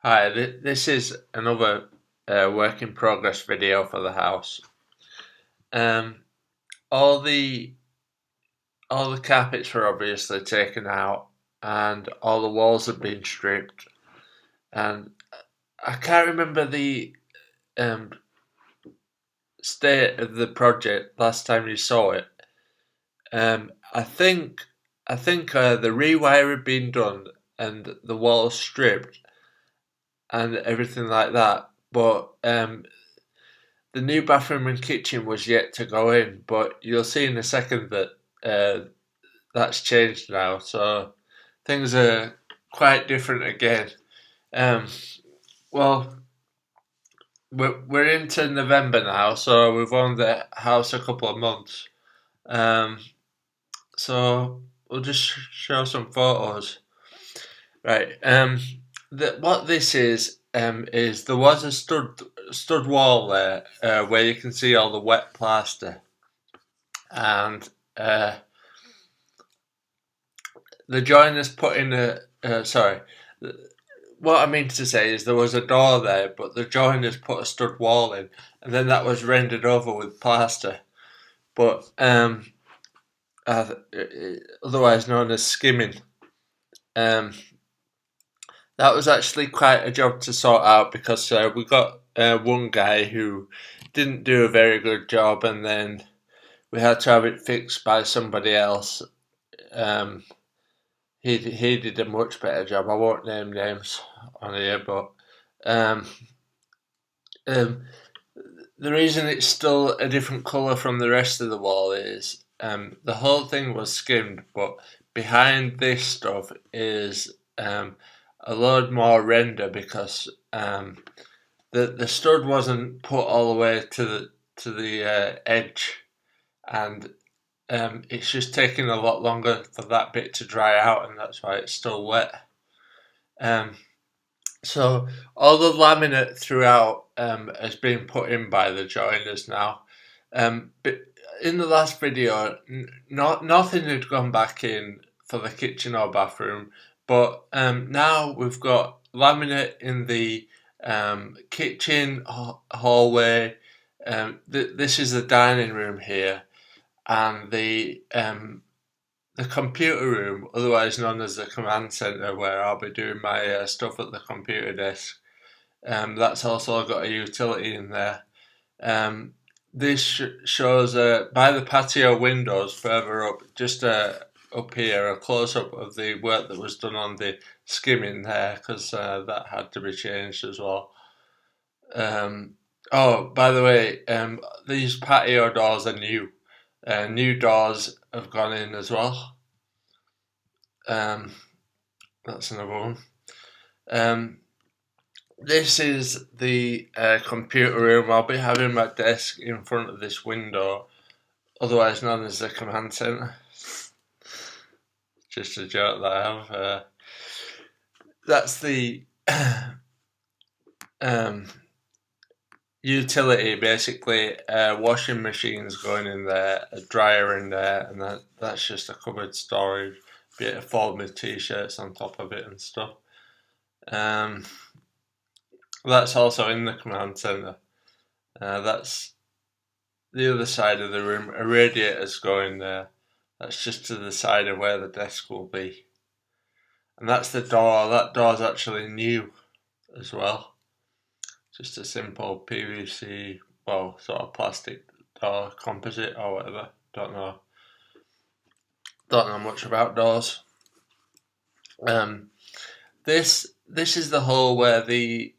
Hi, this is another work in progress video for the house. Um, all the all the carpets were obviously taken out, and all the walls have been stripped. And I can't remember the um, state of the project last time you saw it. I think the rewire had been done and the walls stripped and everything like that, but the new bathroom and kitchen was yet to go in, but you'll see in a second that uh, that's changed now. So things are quite different again. Um, well, we're into November now, so we've owned the house a couple of months. Um, so we'll just show some photos. Right. What this is there was a stud wall there where you can see all the wet plaster and uh, the joiners put in sorry. What I mean to say is there was a door there, but the joiners put a stud wall in, and then that was rendered over with plaster. But otherwise known as skimming. Um, that was actually quite a job to sort out because we got one guy who didn't do a very good job, and then we had to have it fixed by somebody else. Um, he did a much better job. I won't name names on here, but um, um, the reason it's still a different colour from the rest of the wall is the whole thing was skimmed, but behind this stuff is a load more render because the stud wasn't put all the way to the edge, and it's just taking a lot longer for that bit to dry out, and that's why it's still wet. Um, so all the laminate throughout has been put in by the joiners now. But in the last video, nothing had gone back in for the kitchen or bathroom, but now we've got laminate in the kitchen hallway. This is the dining room here, and the computer room, otherwise known as the command center, where I'll be doing my stuff at the computer desk. That's also got a utility in there. This shows by the patio windows further up, just up here, a close up of the work that was done on the skimming there, because that had to be changed as well. Oh, by the way, these patio doors are new. New doors have gone in as well. Um, that's another one. Um, this is the computer room. I'll be having my desk in front of this window, otherwise known as the command center. Just a joke that I have. That's the um, utility, basically. Washing machines going in there, a dryer in there, and that's just a cupboard storage. Bit of folded t-shirts on top of it and stuff. That's also in the command center. That's the other side of the room. A radiator's going there. That's just to the side of where the desk will be. And that's the door. That door's actually new as well. Just a simple PVC, well, sort of plastic door, composite or whatever. Don't know. Don't know much about doors. This is the hole where the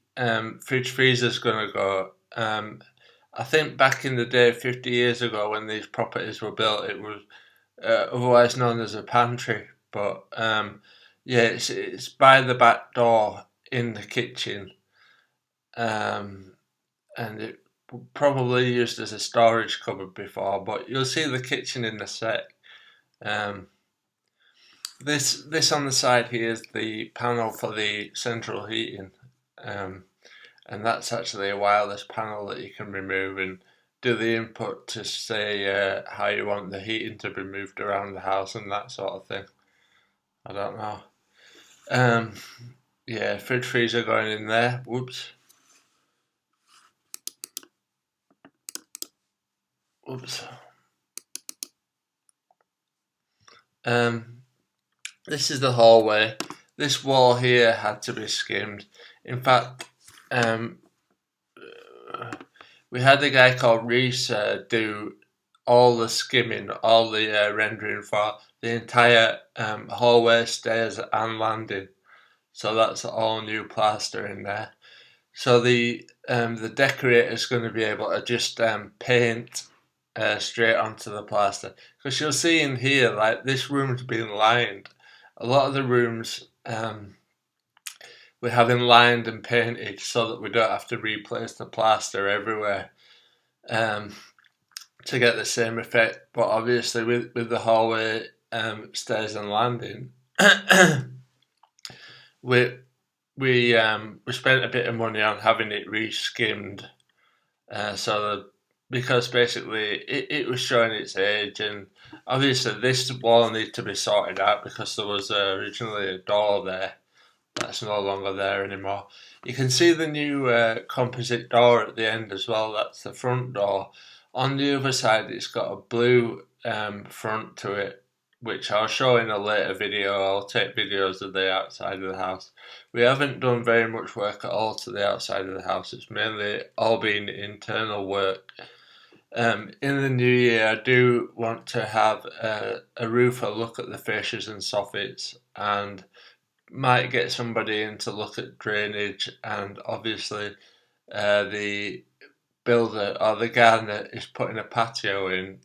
fridge freezer's going to go. I think back in the day, 50 years ago, when these properties were built, it was otherwise known as a pantry. But yeah, it's by the back door in the kitchen, and it probably used as a storage cupboard before. But you'll see the kitchen in a sec. Um, this on the side here is the panel for the central heating, and that's actually a wireless panel that you can remove and do the input to say how you want the heating to be moved around the house and that sort of thing. I don't know. Um, yeah, fridge freezer going in there. Whoops. Whoops. This is the hallway. This wall here had to be skimmed. In fact, we had a guy called Reese do all the skimming, all the rendering for the entire hallway, stairs, and landing. So that's all new plaster in there. So the decorator is going to be able to just paint straight onto the plaster, because you'll see in here, like, this room's been lined. A lot of the rooms we're having lined and painted so that we don't have to replace the plaster everywhere to get the same effect. But obviously with the hallway, stairs and landing, we spent a bit of money on having it re-skimmed, because basically it was showing its age, and obviously this wall needed to be sorted out because there was originally a door there that's no longer there anymore. You can see the new composite door at the end as well. That's the front door. On the other side, it's got a blue front to it, which I'll show in a later video. I'll take videos of the outside of the house. We haven't done very much work at all to the outside of the house. It's mainly all been internal work. In the new year, I do want to have a roofer look at the fascias and soffits, and might get somebody in to look at drainage, and obviously the builder or the gardener is putting a patio in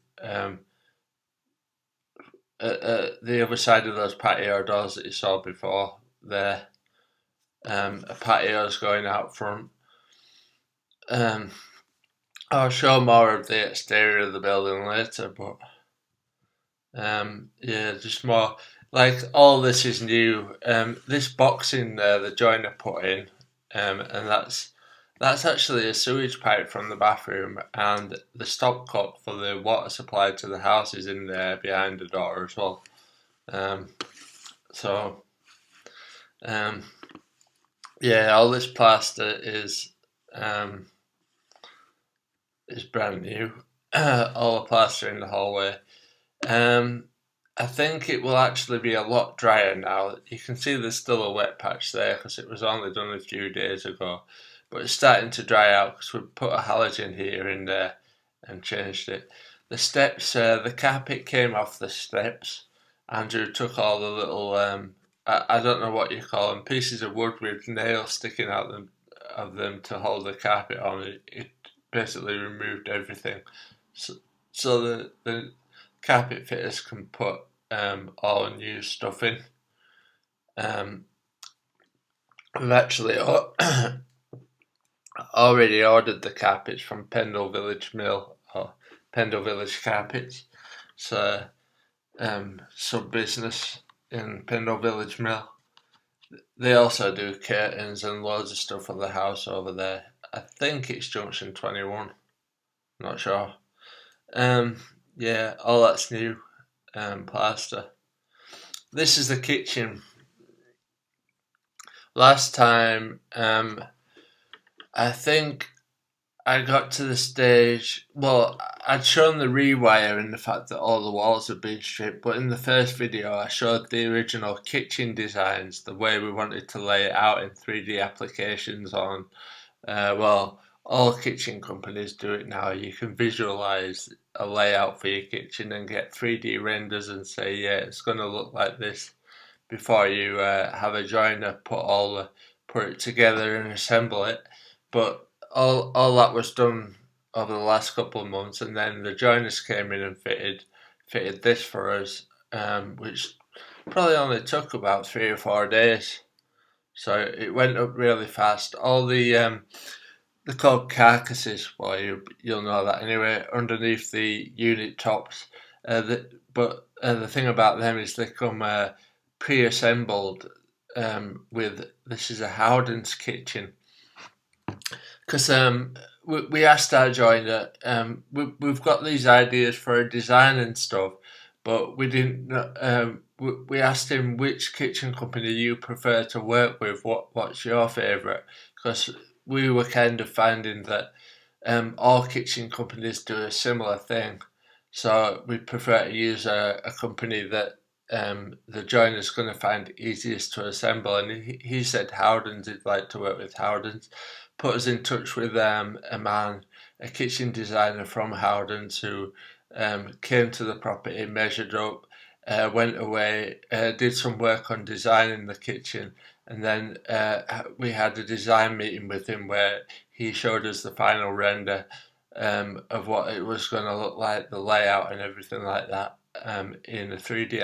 at the other side of those patio doors that you saw before there. A patio is going out front. I'll show more of the exterior of the building later, but yeah, just more. Like, all this is new. This box in there, the joiner put in, and that's actually a sewage pipe from the bathroom, and the stopcock for the water supply to the house is in there behind the door as well. Yeah, all this plaster is brand new. All the plaster in the hallway. I think it will actually be a lot drier now. You can see there's still a wet patch there because it was only done a few days ago, but it's starting to dry out because we put a halogen heater in there and changed it. The steps, the carpet came off the steps. Andrew took all the little, I don't know what you call them, pieces of wood with nails sticking out of them to hold the carpet on. It basically removed everything. So the carpet fitters can put all new stuff in. We've actually already ordered the carpets from Pendle Village Mill, or Pendle Village Carpets. So sub business in Pendle Village Mill. They also do curtains and loads of stuff for the house over there. I think it's Junction 21. Not sure. Yeah, all that's new. Plaster. This is the kitchen. Last time, I think I got to the stage. Well, I'd shown the rewire and the fact that all the walls had been stripped, but in the first video I showed the original kitchen designs, the way we wanted to lay it out in 3D applications on. Well, all kitchen companies do it now. You can visualize a layout for your kitchen and get 3D renders and say, yeah, it's going to look like this, before you have a joiner put it together and assemble it. But all that was done over the last couple of months, and then the joiners came in and fitted this for us, which probably only took about 3 or 4 days. So it went up really fast. All they're called carcasses. Well, you'll know that anyway. Underneath the unit tops, but the thing about them is they come pre-assembled. With, this is a Howden's kitchen, because we asked our joiner. We've got these ideas for a design and stuff, but we didn't. we asked him which kitchen company you prefer to work with. What's your favourite? Because we were kind of finding that all kitchen companies do a similar thing. So we prefer to use a company that the joiner's going to find easiest to assemble. And he said Howden's, he'd like to work with Howden's. Put us in touch with a man, a kitchen designer from Howden's, who came to the property, measured up, went away, did some work on designing the kitchen, and then we had a design meeting with him where he showed us the final render of what it was going to look like, the layout and everything like that, in a 3D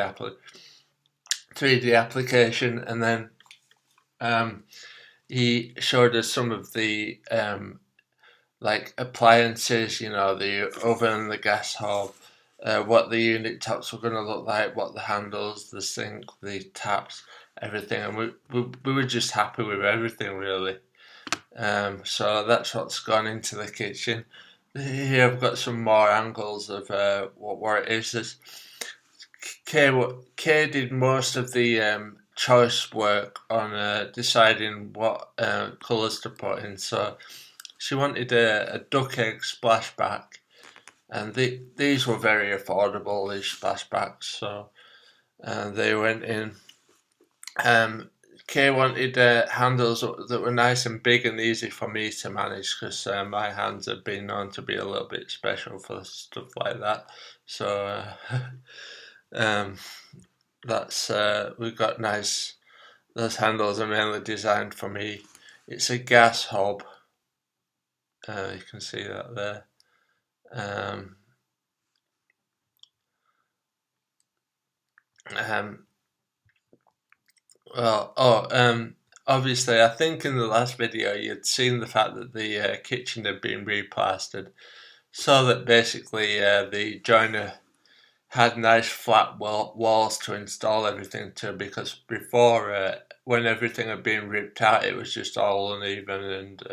application, and then he showed us some of the like appliances, the oven and the gas hob, what the unit tops were going to look like, what the handles, the sink, the taps, everything, and we were just happy with everything really. So that's what's gone into the kitchen. Here I've got some more angles of what it is. Kay did most of the choice work on deciding what colours to put in. So she wanted a duck egg splashback, and these were very affordable, these splashbacks. So they went in. Kay wanted handles that were nice and big and easy for me to manage, because my hands have been known to be a little bit special for stuff like that. So that's we've got nice. Those handles are mainly designed for me. It's a gas hob. You can see that there. Obviously, I think in the last video you'd seen the fact that the kitchen had been replastered, so that basically the joiner had nice flat walls to install everything to, because before, when everything had been ripped out, it was just all uneven and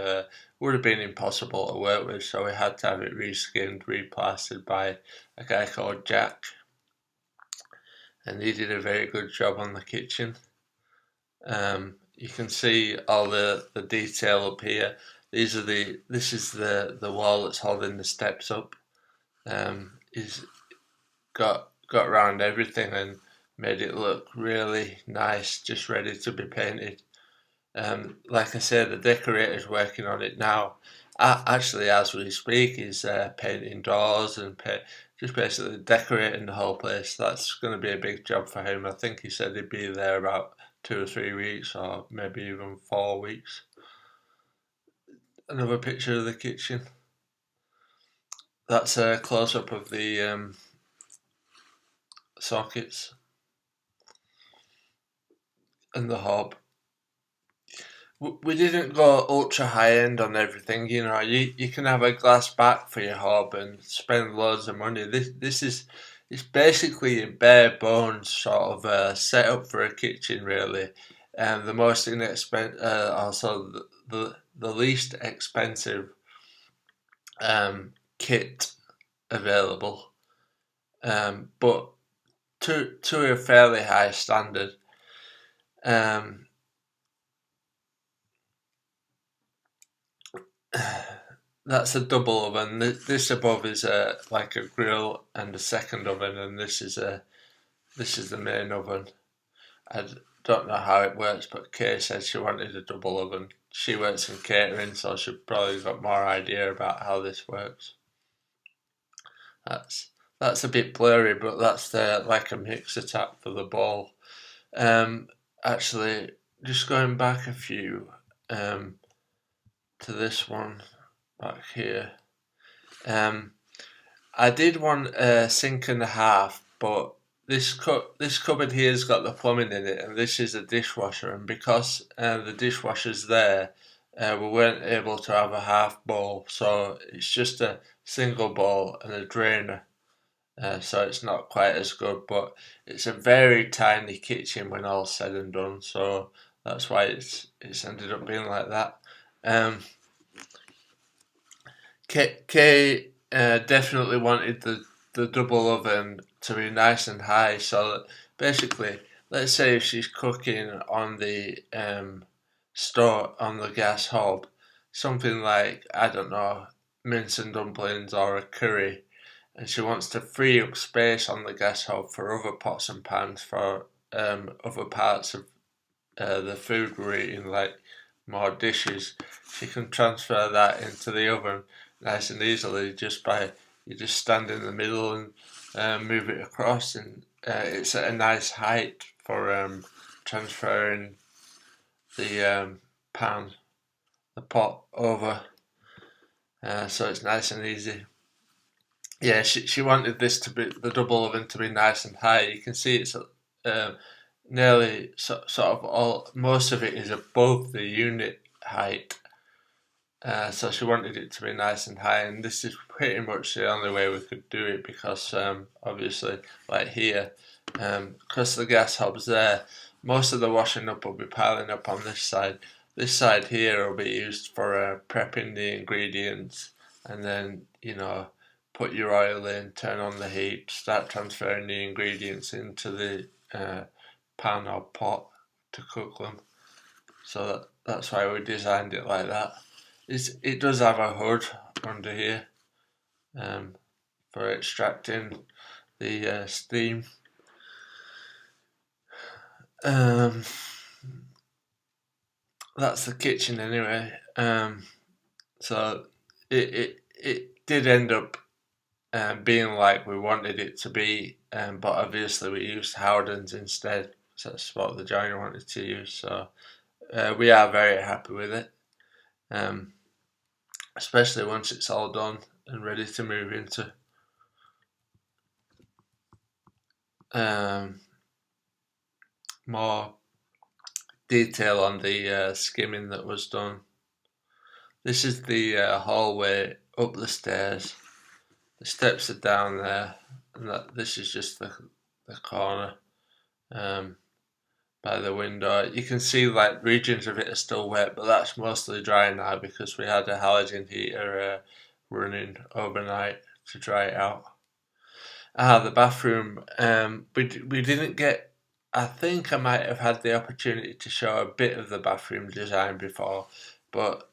would have been impossible to work with, so we had to have it reskinned, replastered by a guy called Jack, and he did a very good job on the kitchen. You can see all the detail up here. This is the wall that's holding the steps up. He's got around everything and made it look really nice, just ready to be painted. Like I said, the decorator's working on it now. Actually, as we speak, he's painting doors and just basically decorating the whole place. That's going to be a big job for him. I think he said he'd be there about 2 or 3 weeks, or maybe even 4 weeks. Another picture of the kitchen. That's a close-up of the sockets and the hob. We didn't go ultra high end on everything. You can have a glass back for your hob and spend loads of money. It's basically a bare bones sort of setup for a kitchen, really. And the most inexpensive, also the least expensive kit available, but to a fairly high standard. That's a double oven. This above is like a grill and a second oven, and this is the main oven. I don't know how it works, but Kay said she wanted a double oven. She works in catering, so she probably got more idea about how this works. That's a bit blurry, but that's like a mixer tap for the bowl. Actually, just going back a few to this one back here. I did want a sink and a half, but this cupboard here's got the plumbing in it, and this is a dishwasher, and because the dishwasher's there, we weren't able to have a half bowl, so it's just a single bowl and a drainer. So it's not quite as good, but it's a very tiny kitchen when all's said and done, so that's why it's ended up being like that. Kay definitely wanted the double oven to be nice and high, so that basically, let's say if she's cooking on the stove on the gas hob, something like, I don't know, mince and dumplings or a curry, and she wants to free up space on the gas hob for other pots and pans for other parts of the food we're eating, like more dishes, she can transfer that into the oven nice and easily just by you just stand in the middle and move it across, and it's at a nice height for transferring the pan, the pot over, so it's nice and easy. Yeah, she wanted this to be the double oven to be nice and high. You can see it's nearly sort of all, most of it is above the unit height. So she wanted it to be nice and high, and this is pretty much the only way we could do it because obviously, like here, because the gas hob's there, most of the washing up will be piling up on this side. This side here will be used for prepping the ingredients, and then put your oil in, turn on the heat, start transferring the ingredients into the pan or pot to cook them. So that's why we designed it like that. It does have a hood under here for extracting the steam. That's the kitchen anyway. So it did end up being like we wanted it to be, but obviously we used Howdens instead. So that's what the joiner wanted to use. So we are very happy with it. Especially once it's all done and ready to move into. More detail on the skimming that was done. This is the hallway up the stairs. The steps are down there, and this is just the corner by the window. You can see like regions of it are still wet, but that's mostly dry now because we had a halogen heater running overnight to dry it out. The bathroom. We didn't get. I think I might have had the opportunity to show a bit of the bathroom design before, but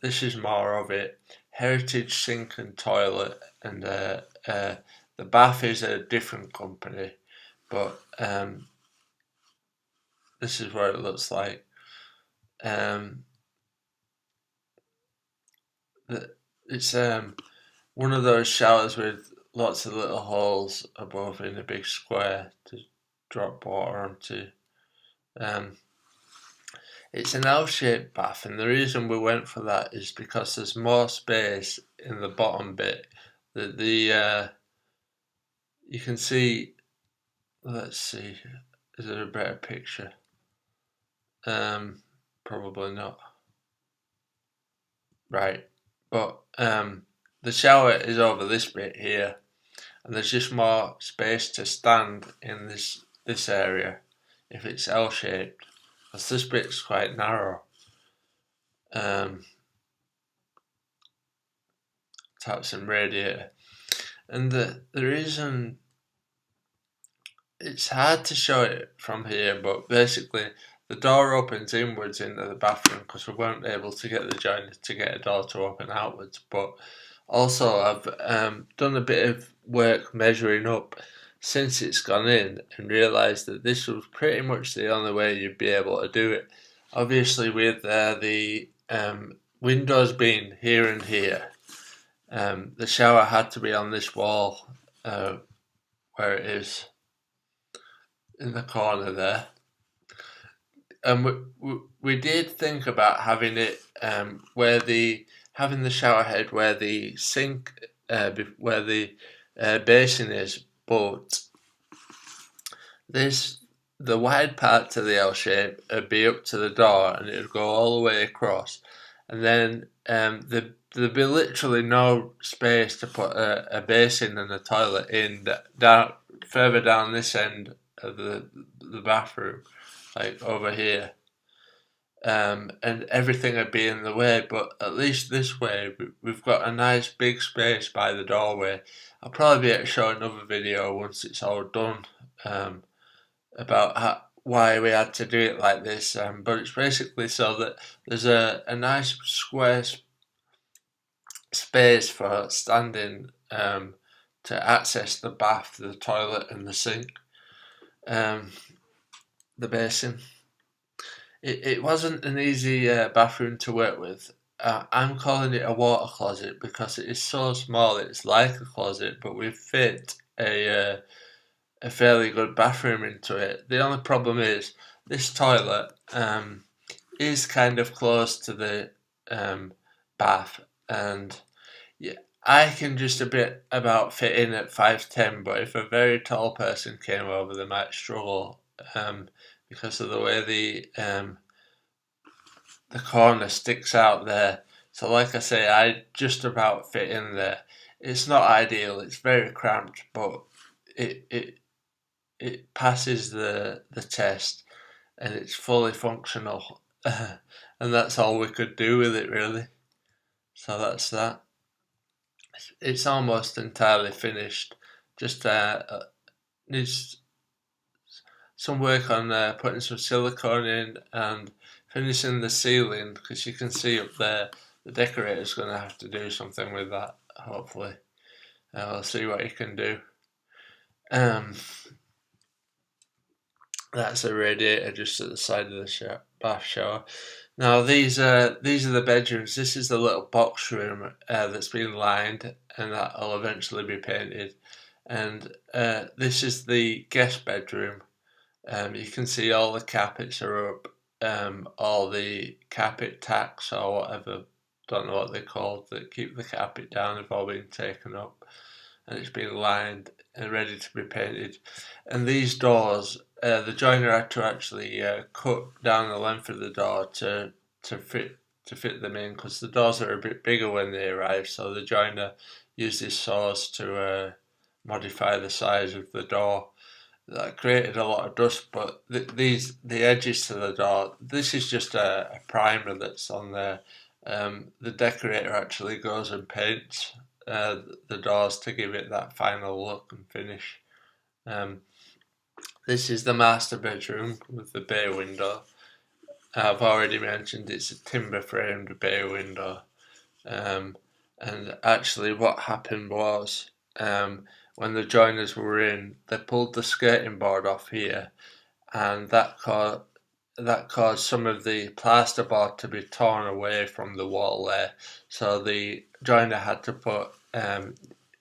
this is more of it. Heritage sink and toilet, and the bath is a different company, but this is what it looks like. It's one of those showers with lots of little holes above in a big square to drop water onto. It's an L-shaped bath, and the reason we went for that is because there's more space in the bottom bit. You can see. Let's see. Is there a better picture? Probably not. Right, but the shower is over this bit here, and there's just more space to stand in this area if it's L-shaped, because this bit's quite narrow. Taps and radiator, and the reason it's hard to show it from here, but basically the door opens inwards into the bathroom because we weren't able to get the joiner to get a door to open outwards. But also I've done a bit of work measuring up since it's gone in and realised that this was pretty much the only way you'd be able to do it. Obviously with the windows being here and here, the shower had to be on this wall where it is in the corner there. And we did think about having it having the shower head where the sink, where the basin is, but the wide part to the L shape would be up to the door, and it would go all the way across, and then there'd be literally no space to put a basin and a toilet in down further down this end of the bathroom, like over here, and everything would be in the way. But at least this way we've got a nice big space by the doorway. I'll probably be able to show another video once it's all done, about why we had to do it like this, but it's basically so that there's a nice square space for standing to access the bath, the toilet, and the sink, um, the basin. It wasn't an easy bathroom to work with. I'm calling it a water closet because it is so small. It's like a closet, but we fit a fairly good bathroom into it. The only problem is this toilet is kind of close to the bath, and yeah, I can just a bit about fit in at 5'10", but if a very tall person came over, they might struggle because of the way the corner sticks out there. So, like I say, I just about fit in there. It's not ideal. It's very cramped, but it it it passes the test, and it's fully functional. And that's all we could do with it, really. So that's that. It's almost entirely finished. Just needs some work on putting some silicone in and finishing the ceiling, because you can see up there the decorator's going to have to do something with that, hopefully. We'll see what he can do. That's a radiator just at the side of the bath shower. Now these are the bedrooms. This is the little box room that's been lined, and that'll eventually be painted. And this is the guest bedroom. You can see all the carpets are up, all the carpet tacks or whatever, don't know what they're called, that keep the carpet down, have all been taken up, and it's been lined and ready to be painted. And these doors, the joiner had to actually cut down the length of the door to fit them in, because the doors are a bit bigger when they arrive. So the joiner used his saws to modify the size of the door. That created a lot of dust, but the edges to the door. This is just a primer that's on there. The decorator actually goes and paints the doors to give it that final look and finish. This is the master bedroom with the bay window. I've already mentioned it's a timber framed bay window. And actually, what happened was when the joiners were in, they pulled the skirting board off here, and that caused some of the plasterboard to be torn away from the wall there. So the joiner had to put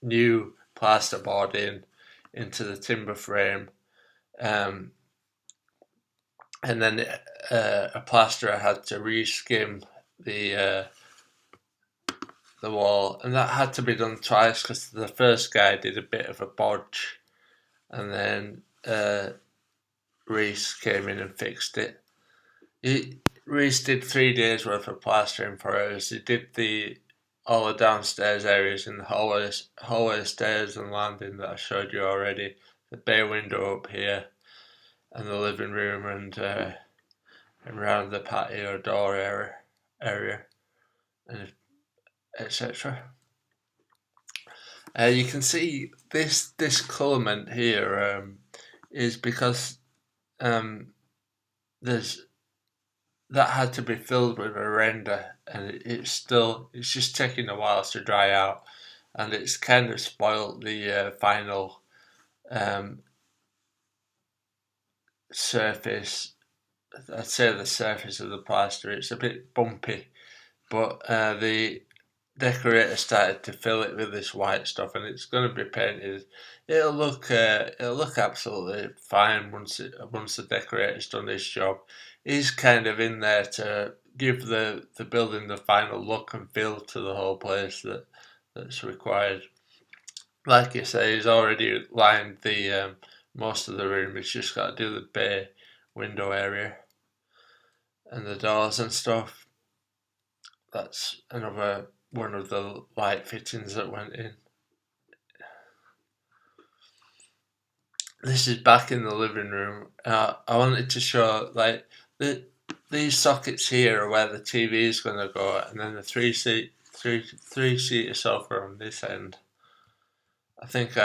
new plasterboard into the timber frame, and then a plasterer had to reskim the wall, and that had to be done twice because the first guy did a bit of a bodge, and then Reese came in and fixed it. Reese did 3 days worth of plastering for us. He did all the downstairs areas in the hallway stairs and landing that I showed you already, the bay window up here, and the living room, and around the patio door area, and etc. You can see this colourment here is because there's that had to be filled with a render, and it's just taking a while to dry out, and it's kind of spoiled the final surface. I'd say the surface of the plaster. It's a bit bumpy, but the decorator started to fill it with this white stuff, and it's going to be painted. It'll look absolutely fine once the decorator's done his job. He's kind of in there to give the building the final look and feel to the whole place that's required. Like you say, he's already lined the most of the room. He's just got to do the bay window area and the doors and stuff. That's another one of the light fittings that went in. This is back in the living room. I wanted to show these sockets here are where the TV is going to go, and then the three-seater sofa on this end. I think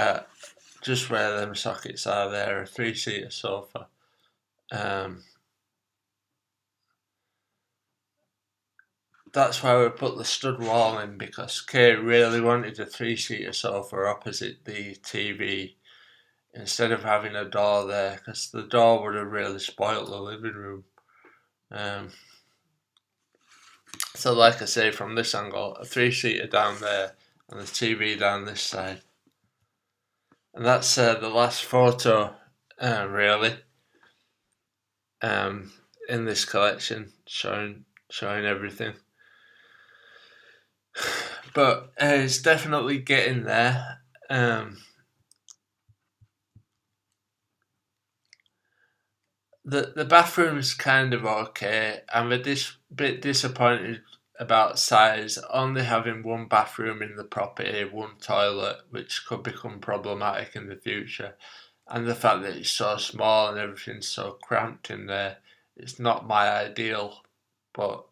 just where them sockets are there, a 3-seater sofa. That's why we put the stud wall in, because Kay really wanted a 3-seater sofa opposite the TV instead of having a door there, because the door would have really spoilt the living room. So like I say, from this angle, a 3-seater down there and the TV down this side. And that's the last photo, really, in this collection, showing everything. But it's definitely getting there. The bathroom's kind of okay. I'm a bit disappointed about size, only having one bathroom in the property, one toilet, which could become problematic in the future, and the fact that it's so small and everything's so cramped in there. It's not my ideal, but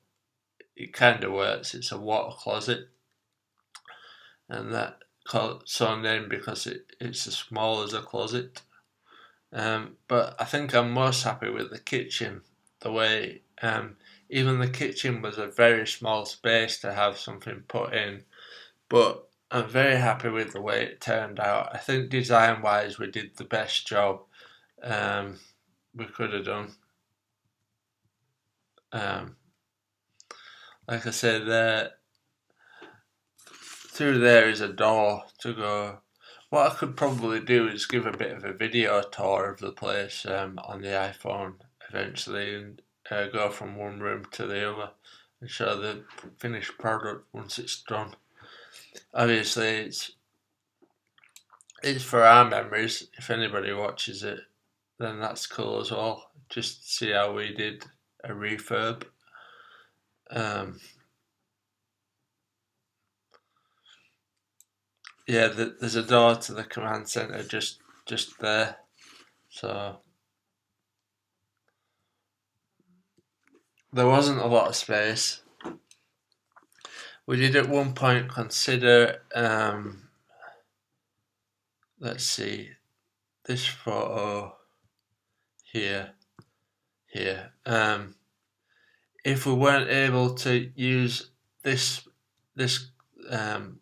it kind of works. It's a water closet, and that so named because it's as small as a closet. But I think I'm most happy with the kitchen. The way even the kitchen was a very small space to have something put in, but I'm very happy with the way it turned out. I think design wise we did the best job we could have done. Like I said, through there is a door to go. What I could probably do is give a bit of a video tour of the place on the iPhone eventually, and go from one room to the other and show the finished product once it's done. Obviously, it's for our memories. If anybody watches it, then that's cool as well. Just to see how we did a refurb. Yeah, there's a door to the command center just there. So there wasn't a lot of space. We did at one point consider, let's see, this photo here. If we weren't able to use this,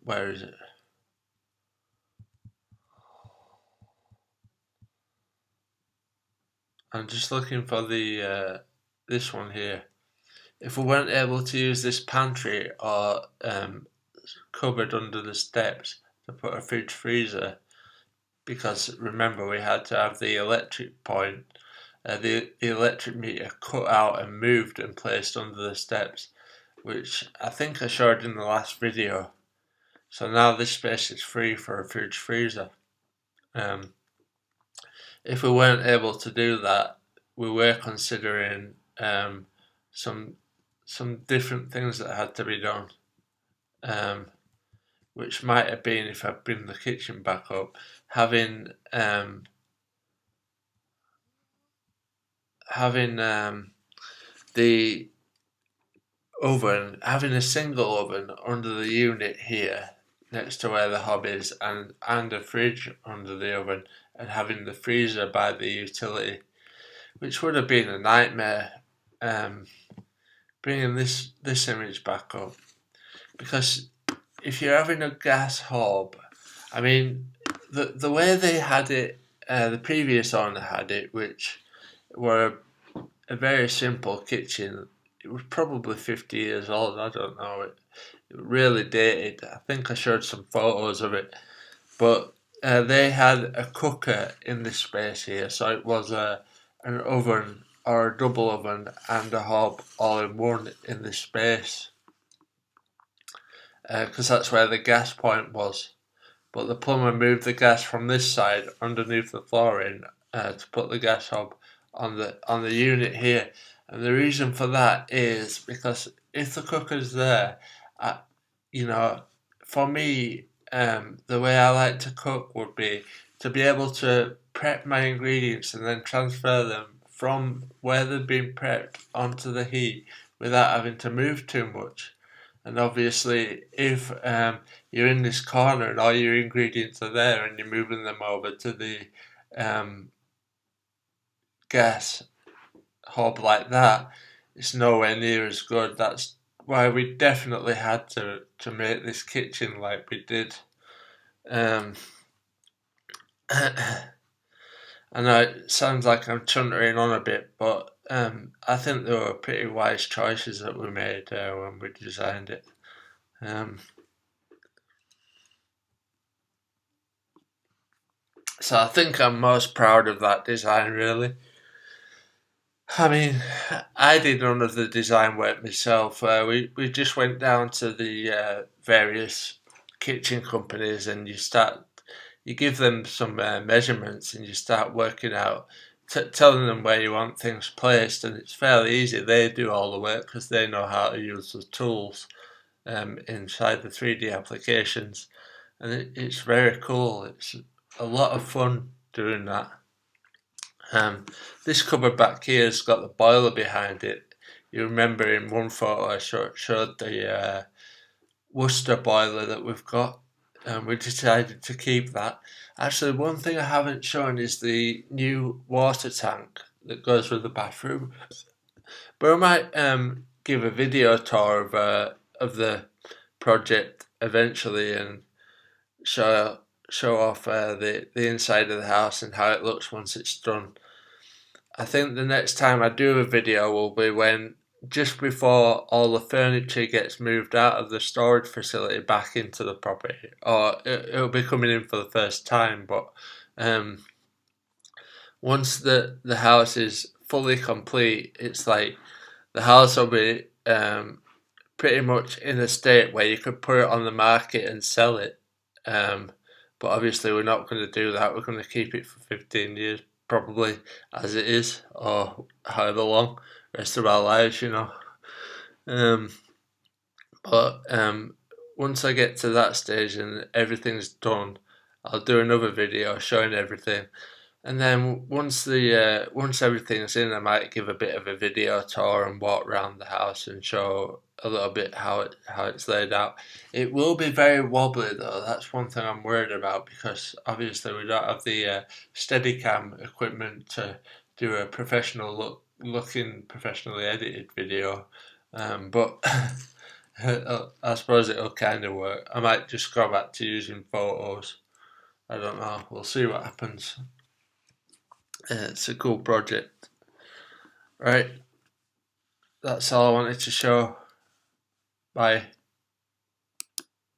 where is it? I'm just looking for the this one here. If we weren't able to use this pantry or cupboard under the steps to put a fridge freezer, because remember we had to have the electric point, the electric meter cut out and moved and placed under the steps, which I think I showed in the last video. So now this space is free for a fridge freezer. If we weren't able to do that, we were considering some different things that had to be done, which might have been, if I bring the kitchen back up, having the oven, having a single oven under the unit here next to where the hob is, and a fridge under the oven, and having the freezer by the utility, which would have been a nightmare. Bringing this image back up, because if you're having a gas hob, I mean, the way they had it, the previous owner had it, which were a very simple kitchen. It was probably 50 years old, I don't know, it really dated. I think I showed some photos of it, but they had a cooker in this space here, so it was an oven or a double oven and a hob all in one in this space, because that's where the gas point was. But the plumber moved the gas from this side underneath the flooring to put the gas hob on the unit here. And the reason for that is because if the cooker's there, for me, the way I like to cook would be to be able to prep my ingredients and then transfer them from where they've been prepped onto the heat without having to move too much. And obviously, if you're in this corner and all your ingredients are there and you're moving them over to the gas, hob like that, it's nowhere near as good. That's why we definitely had to make this kitchen like we did. Um, I know it sounds like I'm chuntering on a bit, but I think they were pretty wise choices that we made when we designed it. Um, so I think I'm most proud of that design, really. I mean, I did none of the design work myself. We just went down to the various kitchen companies, and you give them some measurements, and you start working out, telling them where you want things placed, and it's fairly easy. They do all the work because they know how to use the tools inside the 3D applications, and it's very cool. It's a lot of fun doing that. Um, this cupboard back here has got the boiler behind it. You remember in one photo I showed the Worcester boiler that we've got, and we decided to keep that. Actually, one thing I haven't shown is the new water tank that goes with the bathroom. But I might give a video tour of the project eventually and show off the inside of the house and how it looks once it's done. I think the next time I do a video will be when just before all the furniture gets moved out of the storage facility back into the property, or it'll be coming in for the first time. But um, once the house is fully complete, it's like the house will be pretty much in a state where you could put it on the market and sell it. Um, but obviously, we're not going to do that. We're going to keep it for 15 years, probably as it is, or however long, rest of our lives, you know. Um, but once I get to that stage and everything's done, I'll do another video showing everything. And then once everything's in, I might give a bit of a video tour and walk around the house and show a little bit how it's laid out. It will be very wobbly though. That's one thing I'm worried about because obviously we don't have the Steadicam equipment to do a looking professionally edited video. But I suppose it'll kind of work. I might just go back to using photos. I don't know. We'll see what happens. It's a cool project. Right, that's all I wanted to show. Bye.